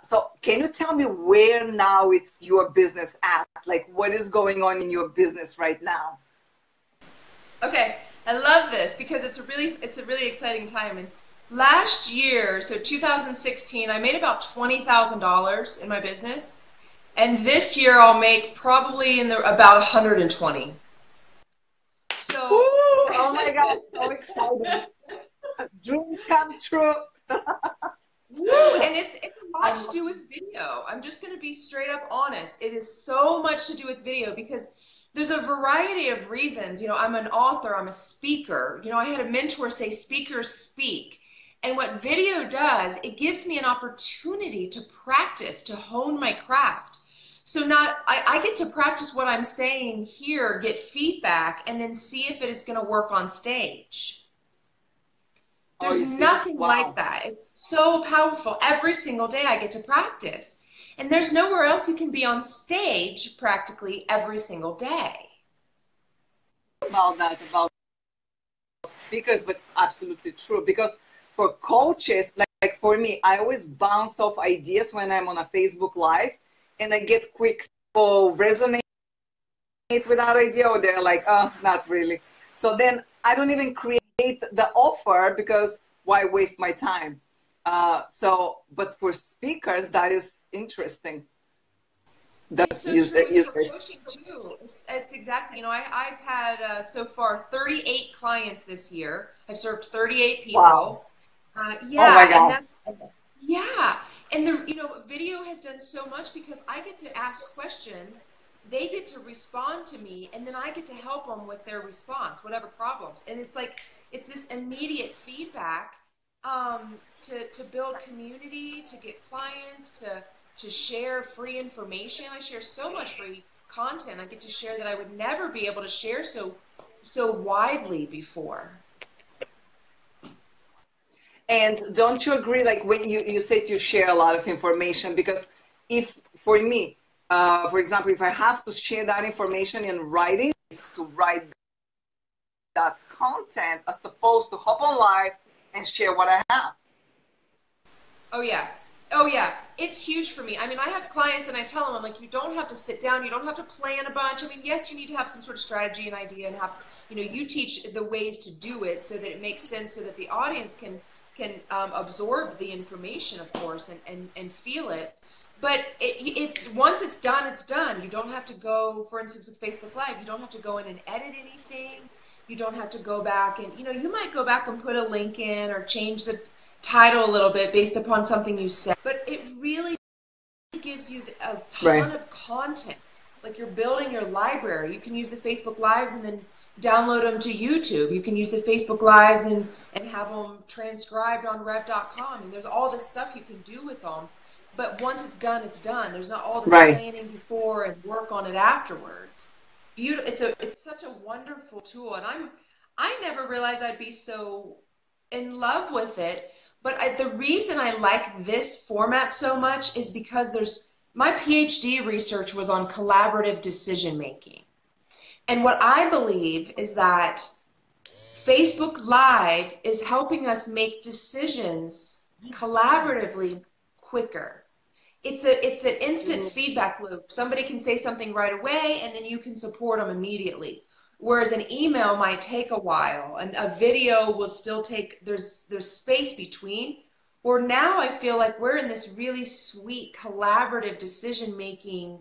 So can you tell me where now it's your business at? Like what is going on in your business right now? Okay, I love this because it's a really exciting time. And last year, so 2016, I made about $20,000 in my business, and this year I'll make probably in the about 120. Woo! So, Oh my God, so exciting. Dreams come true. woo, and it's a lot I'm, to do with video. I'm just going to be straight up honest. It is so much to do with video because there's a variety of reasons. You know, I'm an author, I'm a speaker. You know, I had a mentor say speakers speak. And what video does, it gives me an opportunity to practice, to hone my craft. So I get to practice what I'm saying here, get feedback, and then see if it is going to work on stage. oh, There's you see? nothing like Wow. that. It's so powerful. Every single day I get to practice. And there's nowhere else you can be on stage practically every single day. About that, about speakers, but absolutely true. Because for coaches, like for me, I always bounce off ideas when I'm on a Facebook Live and I get quick people resonate with that idea or they're like, oh, not really. So then I don't even create the offer because why waste my time? But for speakers, that is interesting. That It's so is, true with is coaching too. It's exactly, you know, I've had so far 38 clients this year. I've served 38 wow. people. Oh my Yeah, and God. that's, yeah. And you know, video has done so much because I get to ask questions, they get to respond to me, and then I get to help them with their response, whatever problems. And it's like, it's this immediate feedback to build community, to get clients, to share free information. I share so much free content. I get to share that I would never be able to share so widely before. And don't you agree, like when you said you share a lot of information, because if, for me, for example, if I have to share that information in writing, is to write that content as opposed to hop on live and share what I have. Oh yeah. Oh yeah. It's huge for me. I mean, I have clients and I tell them, I'm like, you don't have to sit down. You don't have to plan a bunch. I mean, yes, you need to have some sort of strategy and idea and have, you know, you teach the ways to do it so that it makes sense so that the audience can absorb the information, of course, and feel it. But it's once it's done, it's done. You don't have to go, for instance, with Facebook Live, you don't have to go in and edit anything. You don't have to go back and, you know, you might go back and put a link in or change the title a little bit based upon something you said, but it really gives you a Right. ton of content. Like you're building your library. You can use the Facebook Lives and then download them to YouTube. You can use the Facebook Lives and have them transcribed on rev.com. And there's all this stuff you can do with them. But once it's done, it's done. There's not all this Right. planning before and work on it afterwards. It's such a wonderful tool, and I never realized I'd be so in love with it. But the reason I like this format so much is because my PhD research was on collaborative decision making. And what I believe is that Facebook Live is helping us make decisions collaboratively quicker. It's an instant feedback loop. Somebody can say something right away and then you can support them immediately. Whereas an email might take a while and a video will still take, there's space between. Or now I feel like we're in this really sweet collaborative decision making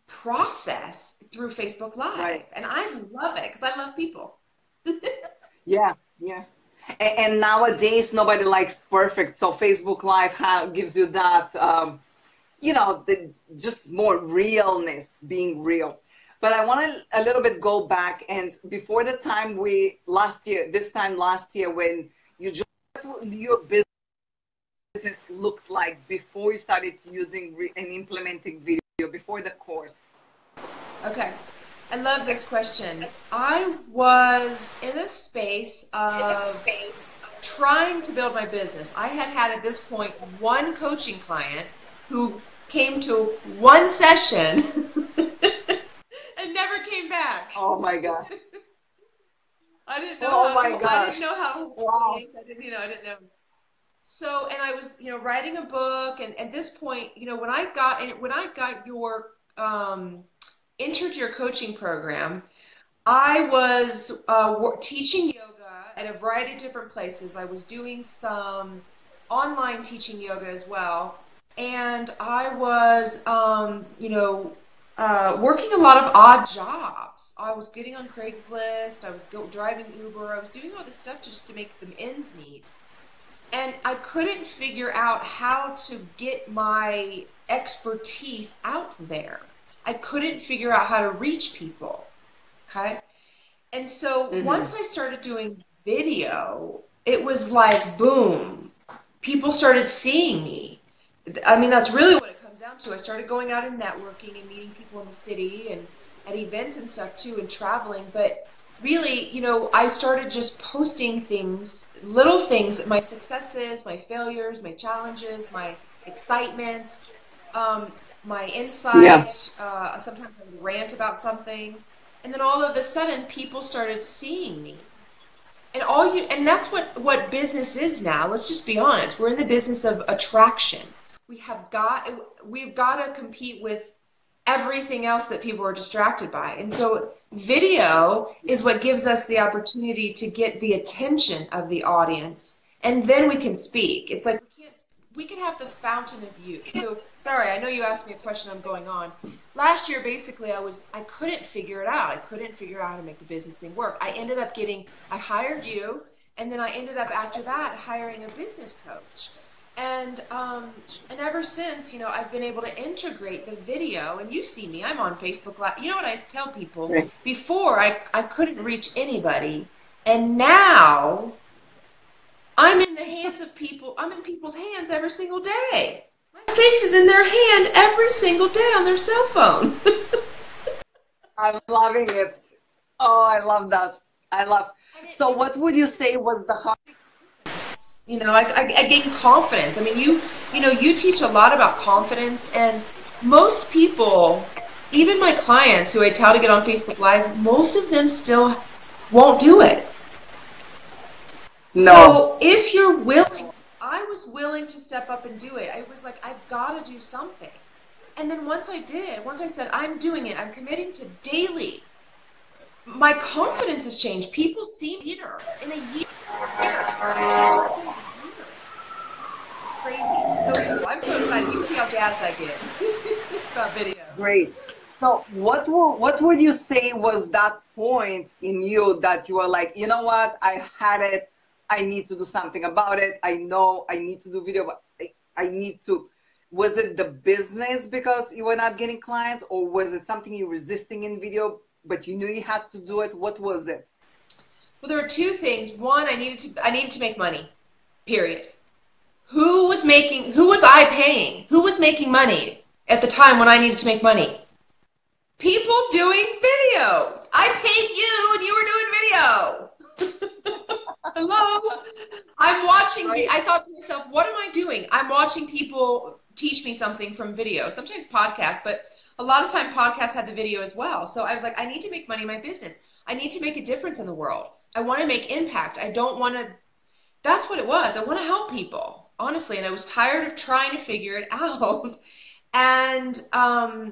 process through Facebook Live. Right. And I love it because I love people. Yeah. Yeah. And nowadays nobody likes perfect, so Facebook Live gives you that just more realness, being real. But I want to a little bit go back and before the time this time last year when you joined, what your business looked like before you started using and implementing video, before the course. Okay. I love this question. I was in a space of trying to build my business. I had at this point one coaching client who came to one session and never came back. Oh my God. I didn't know Oh my I didn't gosh. know how to Wow. think. I didn't know. So, and I was, writing a book, and at this point, when I got your entered your coaching program, I was teaching yoga at a variety of different places. I was doing some online teaching yoga as well, and I was, working a lot of odd jobs. I was getting on Craigslist. I was driving Uber. I was doing all this stuff just to make them ends meet. And I couldn't figure out how to get my expertise out there. I couldn't figure out how to reach people. Okay. And so once I started doing video, it was like, boom, people started seeing me. I mean, that's really what it comes down to. I started going out and networking and meeting people in the city and at events and stuff too, and traveling. But really, I started just posting things, little things, my successes, my failures, my challenges, my excitements, my insight. Sometimes I would rant about something. And then all of a sudden, people started seeing me. And that's what business is now. Let's just be honest. We're in the business of attraction. We've got to compete with everything else that people are distracted by. And so video is what gives us the opportunity to get the attention of the audience, and then we can speak. It's like we can have this fountain of youth. So sorry, I know you asked me a question, I'm going on. Last year, basically, I couldn't figure it out. I couldn't figure out how to make the business thing work. I hired you, and then I ended up after that hiring a business coach. And ever since, I've been able to integrate the video, and you see me, I'm on Facebook Live. You know what I tell people? Before, I couldn't reach anybody, and now I'm in the hands of people. I'm in people's hands every single day. My face is in their hand every single day on their cell phone. I'm loving it. Oh, I love that. I love. So what would you say was the hard? I gain confidence. I mean, you teach a lot about confidence, and most people, even my clients who I tell to get on Facebook Live, most of them still won't do it. No. So if you're willing, I was willing to step up and do it. I was like, I've got to do something. And then once I said, I'm doing it, I'm committing to daily, my confidence has changed. People see me in a year. Crazy. So cool. I'm so excited. You see how jazzed I get about video. Great. So what would you say was that point in you that you were like, you know what, I had it, I need to do something about it. I know I need to do video, but I need to. Was it the business because you were not getting clients, or was it something you were resisting in video, but you knew you had to do it? What was it? Well, there were two things. One, I needed to make money. Period. Who was I paying? Who was making money at the time when I needed to make money? People doing video. I paid you and you were doing video. Hello? I'm watching. I thought to myself, what am I doing? I'm watching people teach me something from video. Sometimes podcasts, but a lot of time podcasts had the video as well. So I was like, I need to make money in my business. I need to make a difference in the world. I want to make impact. I don't want to. That's what it was. I want to help people, honestly. And I was tired of trying to figure it out and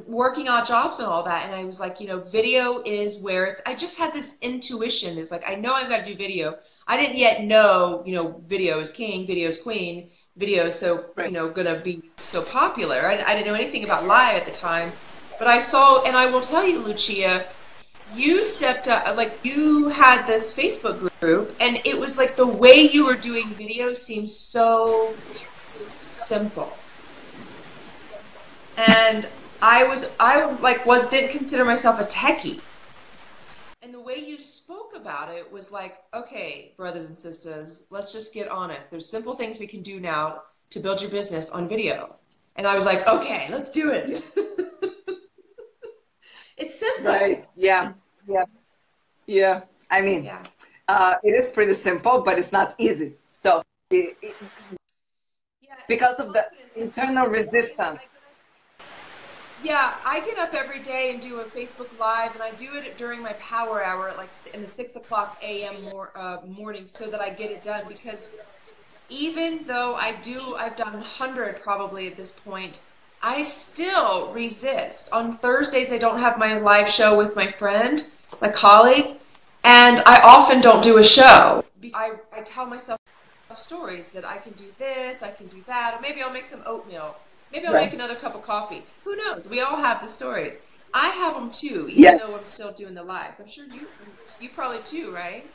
working odd jobs and all that. And I was like, video is where I just had this intuition. It's like, I know I've got to do video. I didn't yet know, video is king, video is queen, video is so, going to be so popular. I didn't know anything about live at the time. But I saw, and I will tell you, Luchia, you stepped up, like you had this Facebook group, and it was like the way you were doing video seemed so simple. And didn't consider myself a techie. And the way you spoke about it was like, okay, brothers and sisters, let's just get honest. There's simple things we can do now to build your business on video. And I was like, okay, let's do it. It's simple. Right. Yeah. I mean, it is pretty simple, but it's not easy. So because of the internal resistance. Yeah, I get up every day and do a Facebook Live, and I do it during my power hour, like in the 6 o'clock a.m. morning, so that I get it done. Because even though I've done 100 probably at this point, I still resist. On Thursdays, I don't have my live show with my friend, my colleague, and I often don't do a show. I tell myself stories that I can do this, I can do that, or maybe I'll make some oatmeal. Maybe I'll make Right. another cup of coffee. Who knows? We all have the stories. I have them too, even Yeah. though I'm still doing the lives. I'm sure you probably too, right?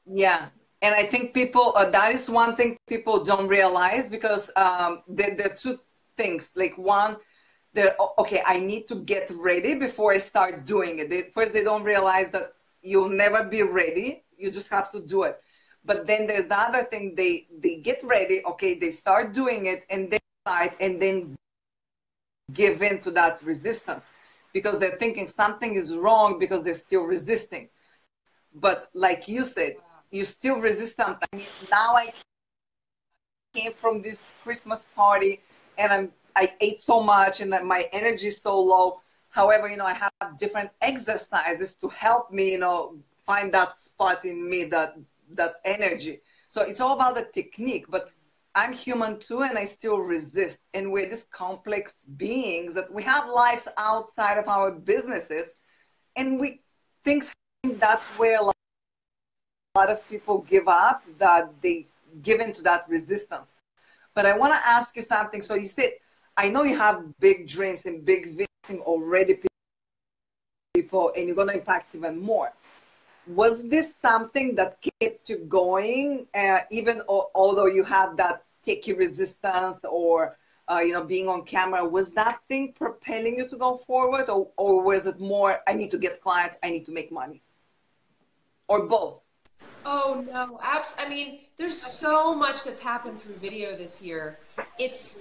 Yeah. And I think people, that is one thing people don't realize because there are two things. Like one, okay, I need to get ready before I start doing it. First, they don't realize that you'll never be ready. You just have to do it. But then there's the other thing. They get ready. Okay, they start doing it, and then start, and then give in to that resistance because they're thinking something is wrong because they're still resisting. But like you said, you still resist something. I mean, now I came from this Christmas party and I ate so much and my energy is so low. However, I have different exercises to help me, find that spot in me, that energy. So it's all about the technique, but I'm human too and I still resist. And we're these complex beings that we have lives outside of our businesses and we think that's where a lot of people give up, that they give into that resistance. But I want to ask you something. So you said, I know you have big dreams and big vision already, people, and you're going to impact even more. Was this something that kept you going, even although you had that techie resistance or being on camera? Was that thing propelling you to go forward, or was it more, I need to get clients, I need to make money, or both? Oh no, I mean, there's so much that's happened through video this year. It's,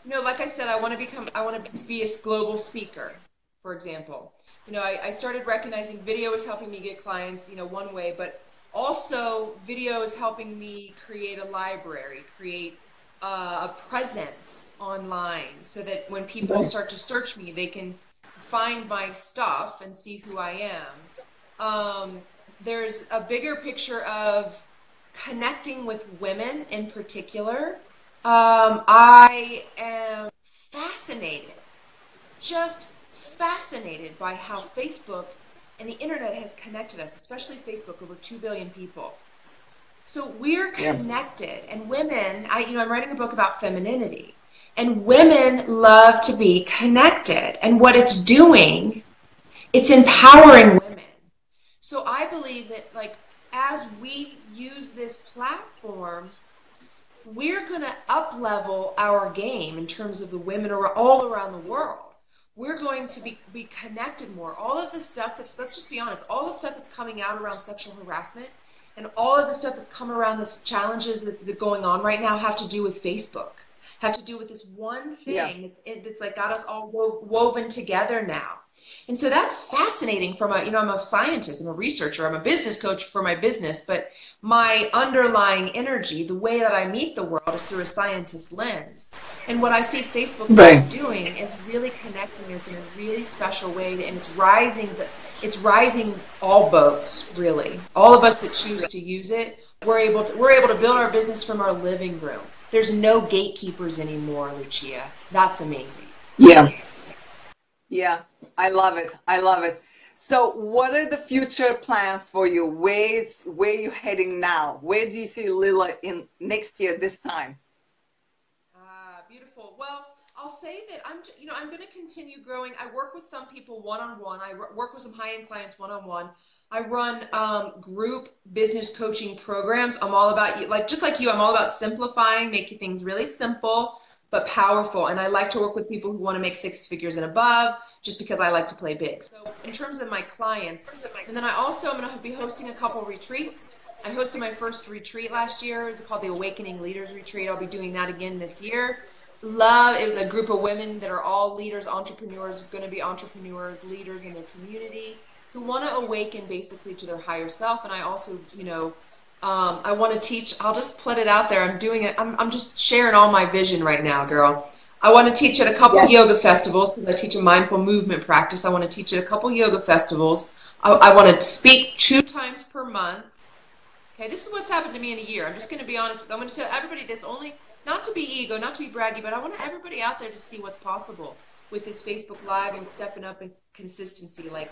like I said, I want to be a global speaker, for example. I started recognizing video is helping me get clients, one way, but also video is helping me create a library, create a presence online so that when people Right. start to search me, they can find my stuff and see who I am. There's a bigger picture of connecting with women in particular. I am fascinated, just fascinated by how Facebook and the internet has connected us, especially Facebook, over 2 billion people. So we're Yeah. connected, and women, I'm writing a book about femininity, and women love to be connected. And what it's doing, it's empowering women. So I believe that, like, as we use this platform, we're going to up level our game in terms of the women all around the world. We're going to be connected more. All of the stuff that, let's just be honest, all the stuff that's coming out around sexual harassment and all of the stuff that's come around the challenges that are going on right now have to do with Facebook, have to do with this one Yeah. thing that's like got us all woven together now. And so that's fascinating from I'm a scientist, I'm a researcher, I'm a business coach for my business, but my underlying energy, the way that I meet the world is through a scientist lens. And what I see Facebook Right. doing is really connecting us in a really special way, and it's rising all boats, really. All of us that choose to use it, we're able to build our business from our living room. There's no gatekeepers anymore, Luchia. That's amazing. Yeah. Yeah, I love it. I love it. So, what are the future plans for you? Where you heading now? Where do you see Lila in next year this time? Ah, beautiful. Well, I'll say that I'm going to continue growing. I work with some people one-on-one. Work with some high-end clients one-on-one. I run group business coaching programs. I'm all about you, just like you. I'm all about simplifying, making things really simple but powerful. And I like to work with people who want to make six figures and above, just because I like to play big. So in terms of my clients, and then I'm going to be hosting a couple retreats. I hosted my first retreat last year. It was called the Awakening Leaders Retreat. I'll be doing that again this year. It was a group of women that are all leaders, entrepreneurs, going to be entrepreneurs, leaders in their community, who want to awaken basically to their higher self. And I also, I want to teach. I'll just put it out there. I'm doing it. I'm just sharing all my vision right now, girl. I want to teach at a couple Yes. yoga festivals because I teach a mindful movement practice. I want to teach at a couple yoga festivals. I want to speak 2 times per month. Okay, this is what's happened to me in a year. I'm just going to be honest. I'm going to tell everybody this, only not to be ego, not to be braggy, but I want everybody out there to see what's possible with this Facebook Live and stepping up in consistency, like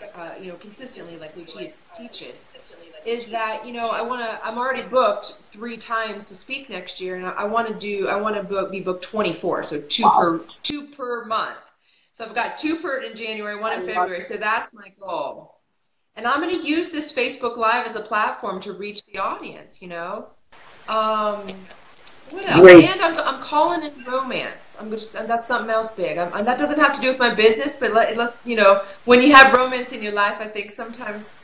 consistently, like Luchia teaches. Is that I'm already booked 3 times to speak next year, and I want to be booked 24, so two per month. So I've got 2 per in January, 1 in February. So that's my goal. And I'm going to use this Facebook Live as a platform to reach the audience, What else? Great. And I'm calling in romance. And that's something else big. And that doesn't have to do with my business, but when you have romance in your life, I think sometimes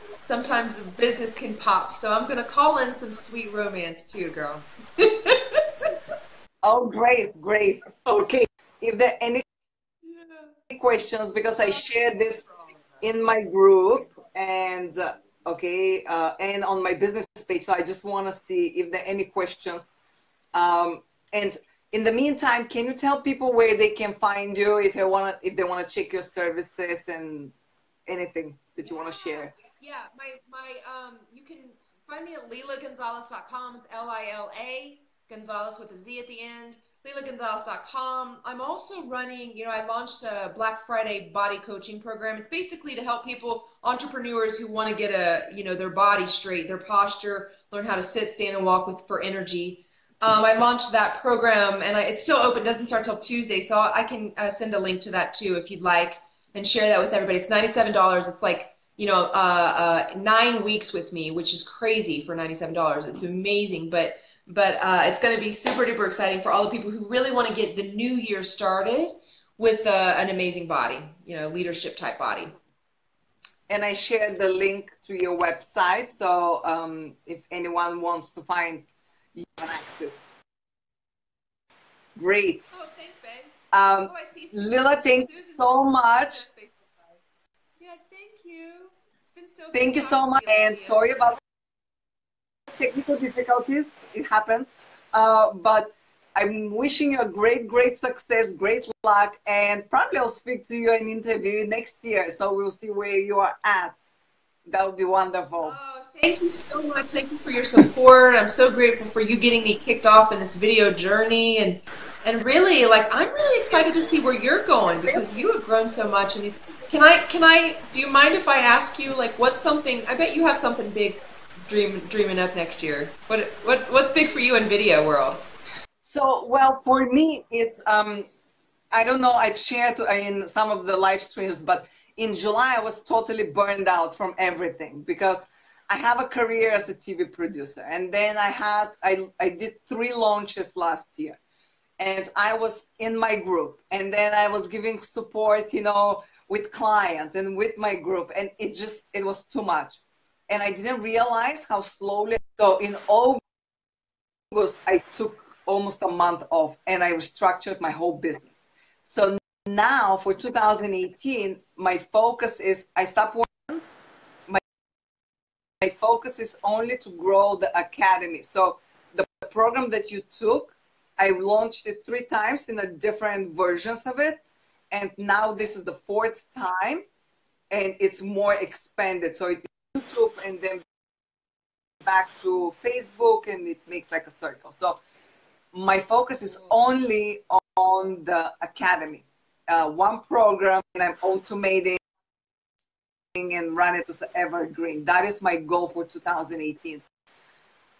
business can pop. So I'm going to call in some sweet romance too, girl. Oh, great, great. Okay. If there are any questions, because I shared this in my group and and on my business page, so I just want to see if there are any questions. And in the meantime, can you tell people where they can find you if they want to check your services and anything that you want to share? Yeah, you can find me at lilagonzalez.com. It's Lila Gonzalez with a Z at the end. lilagonzalez.com. I'm also running, I launched a Black Friday body coaching program. It's basically to help people, entrepreneurs who want to get their body straight, their posture, learn how to sit, stand, and walk for energy. I launched that program, and it's still open. It doesn't start till Tuesday, so I can send a link to that too if you'd like, and share that with everybody. It's $97. It's like 9 weeks with me, which is crazy for $97. It's amazing, but it's going to be super duper exciting for all the people who really want to get the new year started with an amazing body, leadership type body. And I shared the link to your website, so if anyone wants to find you can access. Great. Oh, thanks, babe. I see Lila, thank you so much. Yeah, thank you. It's been so thank you so much, and sorry about technical difficulties. It happens, but I'm wishing you a great success, great luck, and probably I'll speak to you and interview you next year. So we'll see where you are at. That would be wonderful. Oh, thank you so much. Thank you for your support. I'm so grateful for you getting me kicked off in this video journey, and really, I'm really excited to see where you're going because you have grown so much. And do you mind if I ask you, what's something? I bet you have something big dreaming up next year. What's big for you in video world? So, well, for me, it's I don't know. I've shared in some of the live streams, but in July, I was totally burned out from everything because I have a career as a TV producer. And then I did 3 launches last year, and I was in my group, and then I was giving support, with clients and with my group. And it was too much. And I didn't realize how slowly. So in August, I took almost a month off and I restructured my whole business. So now for 2018, my focus is, I stopped working. My focus is only to grow the academy. So the program that you took, I launched it 3 times in a different versions of it. And now this is the 4th time and it's more expanded. So it's YouTube and then back to Facebook, and it makes like a circle. So my focus is only on the academy. 1 program, and I'm automating and run it as evergreen. That is my goal for 2018.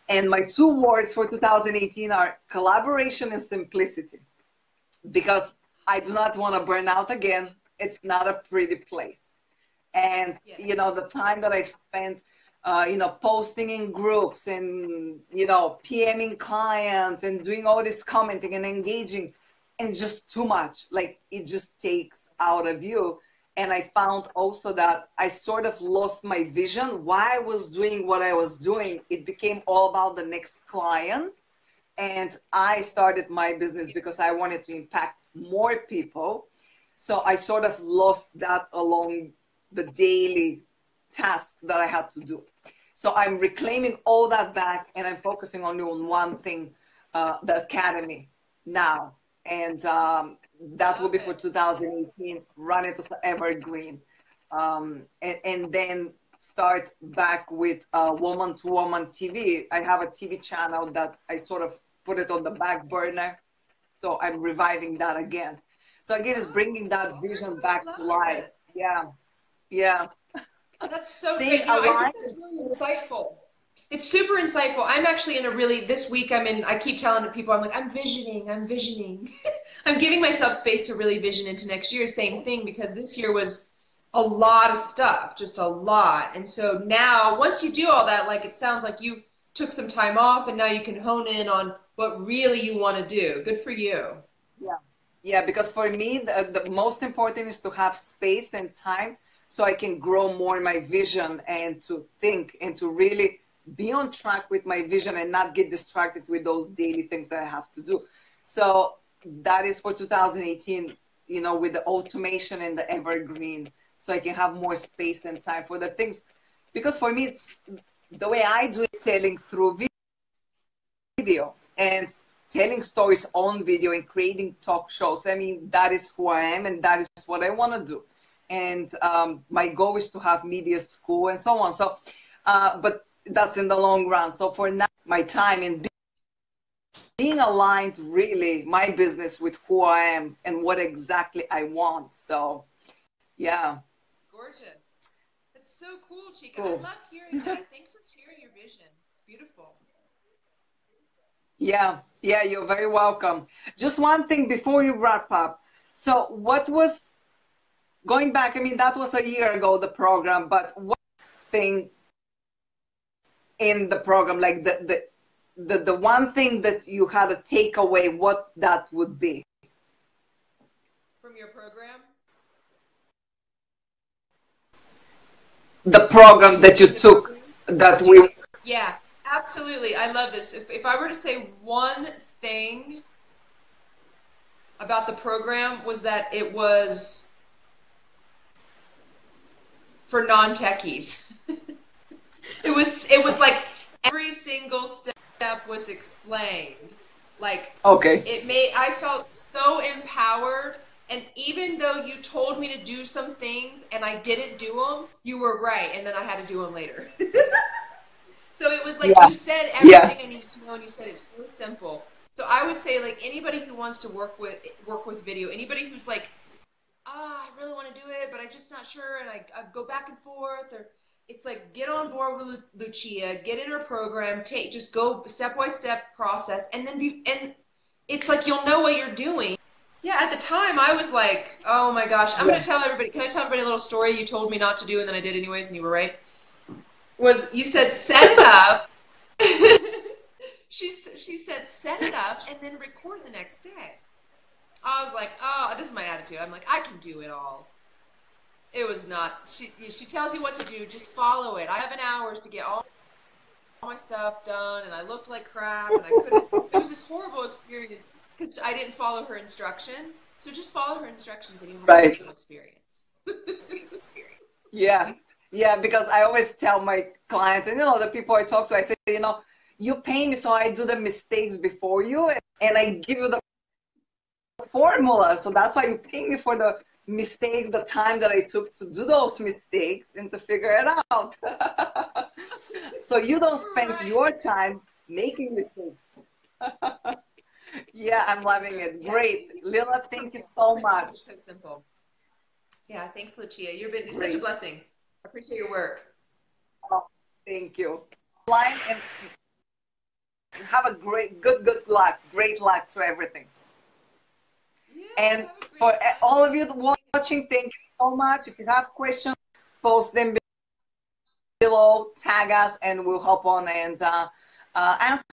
And my 2 words for 2018 are collaboration and simplicity, because I do not want to burn out again. It's not a pretty place. And, the time that I've spent, posting in groups and, PMing clients and doing all this commenting and engaging, and it's just too much. It just takes out of you. And I found also that I sort of lost my vision. Why I was doing what I was doing, it became all about the next client. And I started my business because I wanted to impact more people. So I sort of lost that along the daily tasks that I had to do. So I'm reclaiming all that back, and I'm focusing only on one thing, the academy now. And that will be for 2018, run it as evergreen. And then start back with woman to woman TV. I have a TV channel that I sort of put it on the back burner. So I'm reviving that again. So again, it's bringing that vision back to life. Yeah. Yeah. That's so Staying great. I think aligned. that's really insightful. It's super insightful. I'm actually in a really, this week I keep telling people, I'm like, I'm visioning, I'm visioning. I'm giving myself space to really vision into next year, same thing, because this year was a lot of stuff, just a lot. And so now, once you do all that, like it sounds like you took some time off and now you can hone in on what really you want to do. Good for you. Yeah. Yeah, because for me, the most important is to have space and time so I can grow more my vision and to think and to really be on track with my vision and not get distracted with those daily things that I have to do. So that is for 2018, you know, with the automation and the evergreen, so I can have more space and time for the things. Because for me, it's the way I do it, telling through video and telling stories on video and creating talk shows. I mean, that is who I am and that is what I want to do. And my goal is to have media school and so on. So, but that's in the long run. So for now, my time in being aligned really my business with who I am and what exactly I want. So, yeah. Gorgeous. That's so cool, Chica. I Cool. love hearing that. Thanks for sharing your vision. It's beautiful. Yeah, yeah, you're very welcome. Just one thing before you wrap up. So, what was going back? I mean, that was a year ago, the program, but what thing in the program, like the one thing that you had to take away, what that would be? From your program? The Are you program saying that you from the took, program? that we, Yeah, absolutely. I love this. If I were to say one thing about the program was that it was for non-techies. It was like every single step was explained. Like okay. I felt so empowered, and even though you told me to do some things and I didn't do them, you were right, and then I had to do them later. So it was like Yeah, you said yeah, everything I needed to know, and you said it so simple. So I would say, like, anybody who wants to work with video, anybody who's like, I really want to do it, but I'm just not sure, and I go back and forth, or it's like, get on board with Luchia, get in her program, just go step by step process, and and it's like you'll know what you're doing. Yeah, at the time I was like, oh my gosh, I'm yeah. gonna tell everybody. Can I tell everybody a little story you told me not to do, and then I did anyways, and you were right? Was you said set it up. She said set it up and then record the next day. I was like, oh, this is my attitude. I'm like, I can do it all. It was not. She tells you what to do. Just follow it. I have 7 hours to get all my stuff done, and I looked like crap, and I couldn't. It was this horrible experience because I didn't follow her instructions. So just follow her instructions, and you'll have a Right. wonderful experience. Yeah. Yeah, because I always tell my clients and, you know, the people I talk to, I say, you know, you pay me so I do the mistakes before you and I give you the formula. So that's why you pay me for the mistakes, the time that I took to do those mistakes and to figure it out. So you don't spend Right. your time making mistakes. Yeah, I'm loving Good. it. Yeah, Great. thank you Lila, for thank you simple. so For much. something that's so simple. Yeah, thanks, Lucia. You're such a Great. blessing. I appreciate your work. Oh, thank you. Line and have a good luck. Great luck to everything. Yeah, And have a great for time. all of Thanks you for watching, thank you so much. If you have questions, post them below, tag us, and we'll hop on and answer